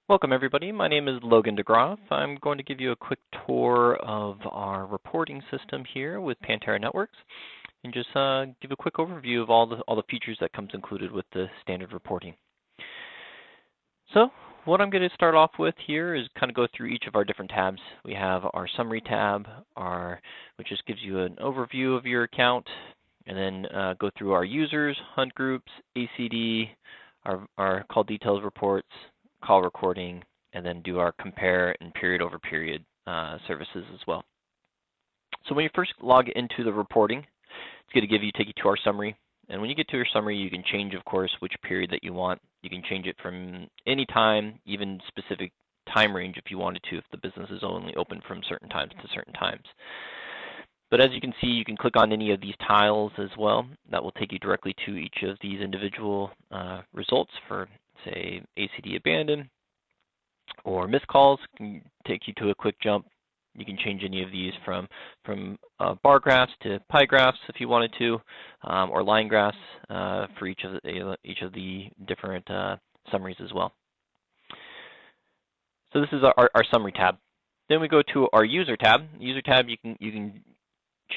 Welcome everybody, my name is Logan DeGroff. I'm going to give you a quick tour of our reporting system here with PanTerra Networks and just give a quick overview of all the features that comes included with the standard reporting. So what I'm going to start off with here is kind of go through each of our different tabs. We have our summary tab, which just gives you an overview of your account, and then go through our users, hunt groups, ACD, our call details reports, call recording, and then do our compare and period over period services as well. So when you first log into the reporting, it's going to take you to our summary. And when you get to your summary, you can change, of course, which period that you want. You can change it from any time, even specific time range if you wanted to, if the business is only open from certain times to certain times. But as you can see, you can click on any of these tiles as well. That will take you directly to each of these individual results for, say, ACD abandoned or missed calls. Can take you to a quick jump. You can change any of these from bar graphs to pie graphs if you wanted to, or line graphs for each of the different summaries as well. So this is our summary tab. Then we go to our user tab. User tab, you can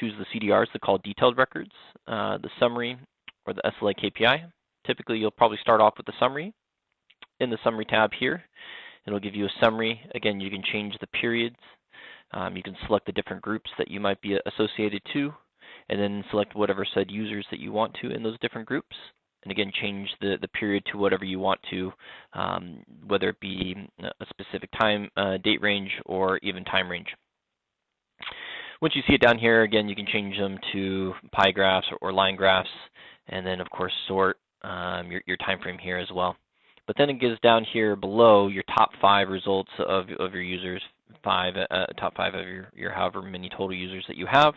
choose the CDRs, the call detailed records, the summary, or the SLA KPI. Typically, you'll probably start off with the summary. In the summary tab here, it'll give you a summary. Again, you can change the periods. You can select the different groups that you might be associated to, and then select whatever said users that you want to in those different groups. And again, change the period to whatever you want to, whether it be a specific time, date range, or even time range. Once you see it down here, again, you can change them to pie graphs or line graphs, and then, of course, sort your time frame here as well. But then it gives down here below your top 5 results of your users, top 5 of your however many total users that you have,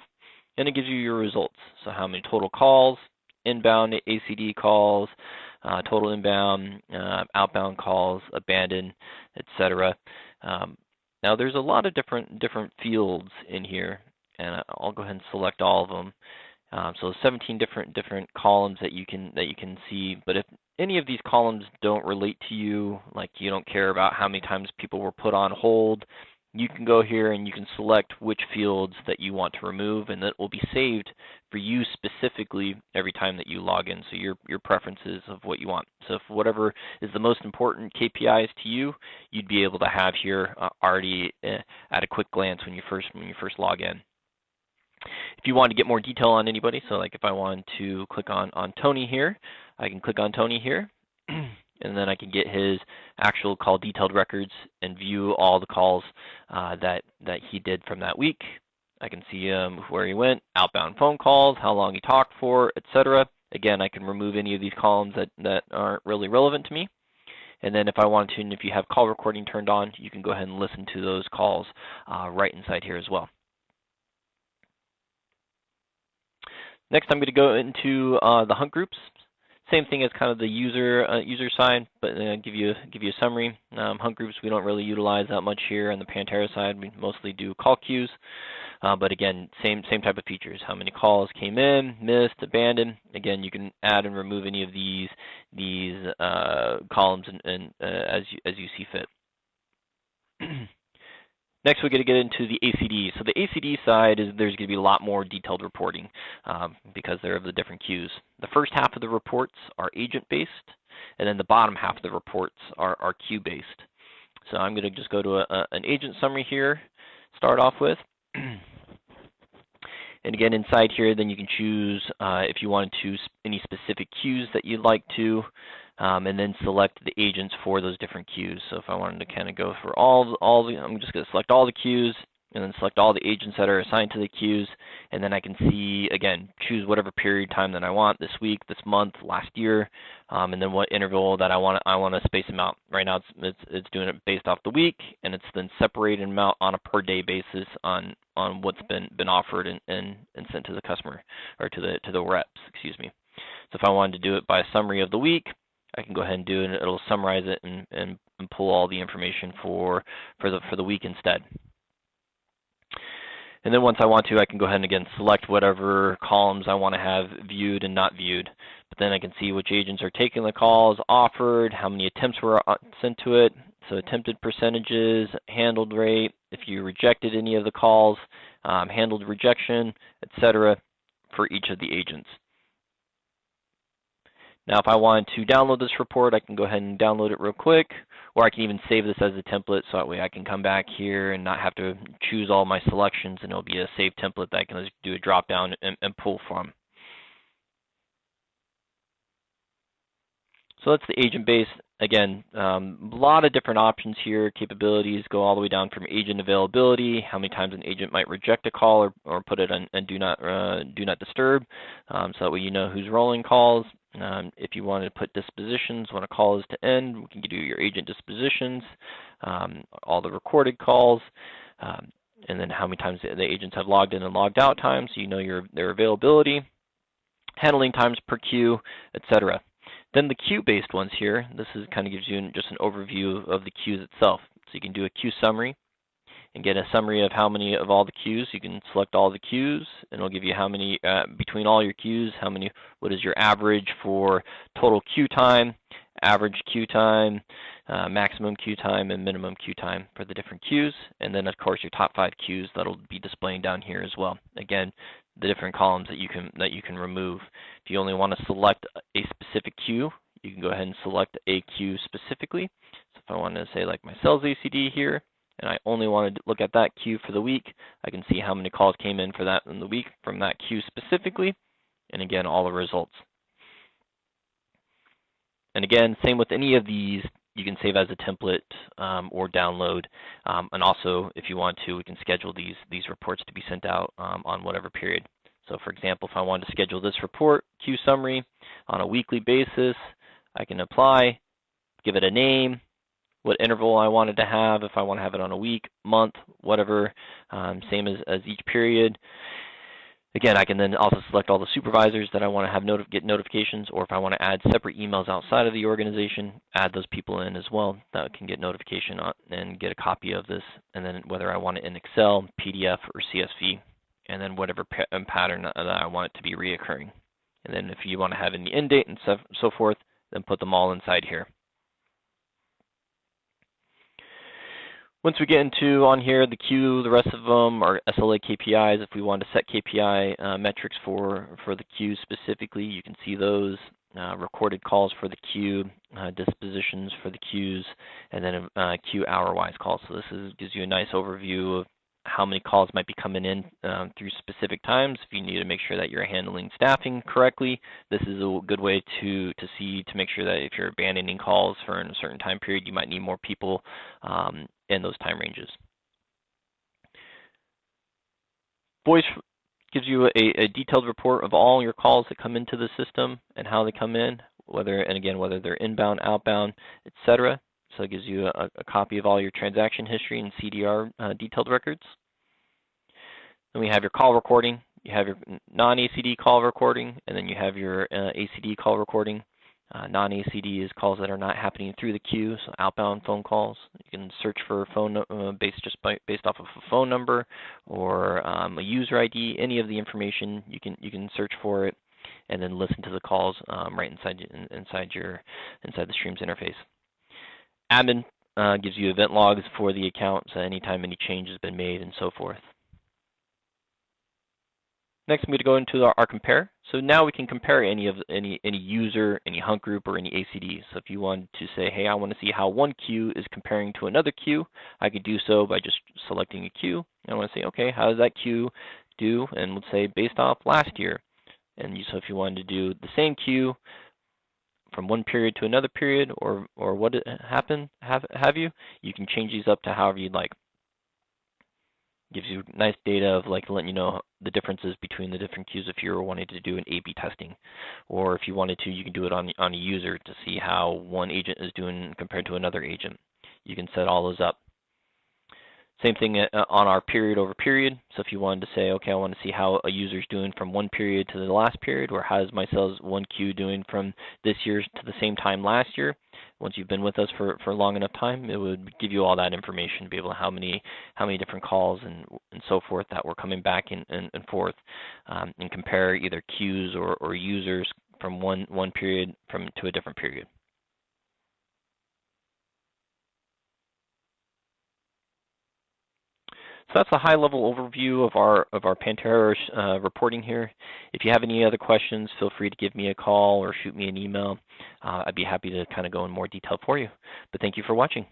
and it gives you your results. So how many total calls, inbound ACD calls, total inbound, outbound calls, abandoned, etc. Now there's a lot of different fields in here, and I'll go ahead and select all of them. So 17 different columns that you can see. But if any of these columns don't relate to you, like you don't care about how many times people were put on hold, you can go here and you can select which fields that you want to remove, and that will be saved for you specifically every time that you log in. So your preferences of what you want. So if whatever is the most important KPIs to you, you'd be able to have here already at a quick glance when you first log in. If you want to get more detail on anybody, so like if I want to click on Tony here, I can click on Tony here, and then I can get his actual call detailed records and view all the calls that he did from that week. I can see where he went, outbound phone calls, how long he talked for, etc. Again, I can remove any of these columns that aren't really relevant to me. And then if I want to, and if you have call recording turned on, you can go ahead and listen to those calls right inside here as well. Next, I'm going to go into the hunt groups. Same thing as kind of the user side, but give you a summary. Hunt groups we don't really utilize that much here on the PanTerra side. We mostly do call queues, but again, same type of features. How many calls came in, missed, abandoned. Again, you can add and remove any of these columns and as you see fit. Next, we're going to get into the ACD. So the ACD side there's going to be a lot more detailed reporting because they're of the different queues. The first half of the reports are agent-based, and then the bottom half of the reports are queue-based. So I'm going to just go to an agent summary here, start off with. And again, inside here, then you can choose if you want to choose any specific queues that you'd like to, and then select the agents for those different queues. So if I wanted to kind of go for I'm just going to select all the queues, and then select all the agents that are assigned to the queues, and then I can see, again, choose whatever period of time that I want, this week, this month, last year, and then what interval that I want to space them out. Right now it's doing it based off the week, and it's then separating them out on a per day basis on what's been offered and sent to the customer, or to the reps, excuse me. So if I wanted to do it by a summary of the week, I can go ahead and do it, and it'll summarize it and pull all the information for the week instead. And then once I want to, I can go ahead and again select whatever columns I want to have viewed and not viewed. But then I can see which agents are taking the calls, offered, how many attempts were sent to it, So attempted percentages, handled rate, if you rejected any of the calls, handled rejection, etc. for each of the agents. Now, if I wanted to download this report, I can go ahead and download it real quick, or I can even save this as a template so that way I can come back here and not have to choose all my selections, and it'll be a saved template that I can just do a drop down and pull from. So that's the agent base. Again, a lot of different options here. Capabilities go all the way down from agent availability, how many times an agent might reject a call or put it on do not disturb, so that way you know who's rolling calls. If you want to put dispositions, when a call is to end, we can do your agent dispositions, all the recorded calls, and then how many times the agents have logged in and logged out times, so you know their availability, handling times per queue, etc. Then the queue-based ones here, this is kind of gives you just an overview of the queues itself. So you can do a queue summary and get a summary of how many of all the queues. You can select all the queues, and it'll give you how many, between all your queues, what is your average for total queue time, average queue time, maximum queue time, and minimum queue time for the different queues. And then, of course, your top 5 queues that'll be displaying down here as well. Again, the different columns that you can remove. If you only want to select a specific queue, you can go ahead and select a queue specifically. So if I want to say like my sales ACD here, and I only want to look at that queue for the week, I can see how many calls came in for that in the week from that queue specifically, and again, all the results. And again, same with any of these, you can save as a template or download. And also, if you want to, we can schedule these reports to be sent out on whatever period. So for example, if I wanted to schedule this report, queue summary, on a weekly basis, I can apply, give it a name, what interval I wanted to have, if I want to have it on a week, month, whatever, same as each period. Again, I can then also select all the supervisors that I want to have get notifications, or if I want to add separate emails outside of the organization, add those people in as well that can get notification on and get a copy of this, and then whether I want it in Excel, PDF, or CSV, and then whatever pattern that I want it to be reoccurring. And then if you want to have in the end date and so forth, then put them all inside here. Once we get into on here the queue, the rest of them are SLA KPIs. If we want to set KPI metrics for the queue specifically, you can see those. Recorded calls for the queue, dispositions for the queues, and then queue hour-wise calls. So this gives you a nice overview of how many calls might be coming in through specific times. If you need to make sure that you're handling staffing correctly, this is a good way to make sure that if you're abandoning calls for a certain time period, you might need more people in those time ranges. Voice gives you a detailed report of all your calls that come into the system and how they come in, whether they're inbound, outbound, etc. So it gives you a copy of all your transaction history and CDR detailed records. Then we have your call recording. You have your non-ACD call recording, and then you have your ACD call recording. Non-ACD is calls that are not happening through the queue, so outbound phone calls. You can search for a phone based off of a phone number or a user ID. Any of the information you can search for it, and then listen to the calls right inside the Streams interface. Admin gives you event logs for the account, so anytime any change has been made and so forth. Next, I'm going to go into our compare. So now we can compare any user, any hunt group, or any ACD. So if you wanted to say, hey, I want to see how one queue is comparing to another queue, I could do so by just selecting a queue. I want to say, okay, how does that queue do? And let's say based off last year. And so if you wanted to do the same queue from one period to another period, or what happened, have you can change these up to however you'd like. Gives you nice data of letting you know the differences between the different queues if you're wanting to do an A/B testing, or if you wanted to, you can do it on a user to see how one agent is doing compared to another agent. You can set all those up. Same thing on our period over period. So if you wanted to say, okay, I want to see how a user is doing from one period to the last period, or how is my sales one queue doing from this year to the same time last year. Once you've been with us for a long enough time, it would give you all that information to be able to how many different calls and so forth that were coming back and forth, and compare either queues or users from one period to a different period. So that's a high-level overview of our PanTerra reporting here. If you have any other questions, feel free to give me a call or shoot me an email. I'd be happy to kind of go in more detail for you. But thank you for watching.